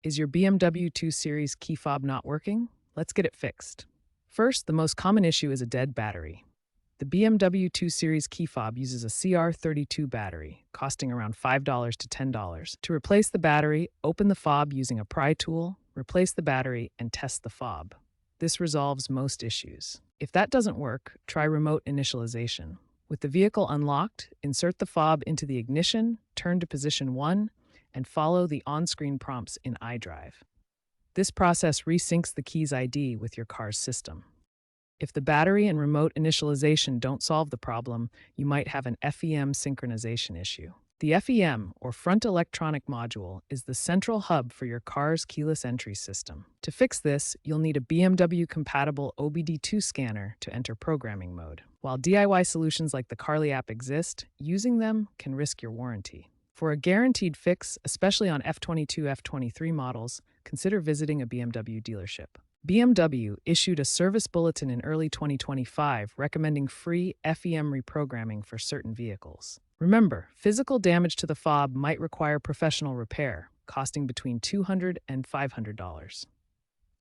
Is your BMW 2 Series key fob not working? Let's get it fixed. First, the most common issue is a dead battery. The BMW 2 Series key fob uses a CR32 battery, costing around $5 to $10. To replace the battery, open the fob using a pry tool, replace the battery, and test the fob. This resolves most issues. If that doesn't work, try remote initialization. With the vehicle unlocked, insert the fob into the ignition, turn to position 1, and follow the on-screen prompts in iDrive. This process resyncs the key's ID with your car's system. If the battery and remote initialization don't solve the problem, you might have an FEM synchronization issue. The FEM, or Front Electronic Module, is the central hub for your car's keyless entry system. To fix this, you'll need a BMW-compatible OBD2 scanner to enter programming mode. While DIY solutions like the Carly app exist, using them can risk your warranty. For a guaranteed fix, especially on F22, F23 models, consider visiting a BMW dealership. BMW issued a service bulletin in early 2025 recommending free FEM reprogramming for certain vehicles. Remember, physical damage to the fob might require professional repair, costing between $200 and $500.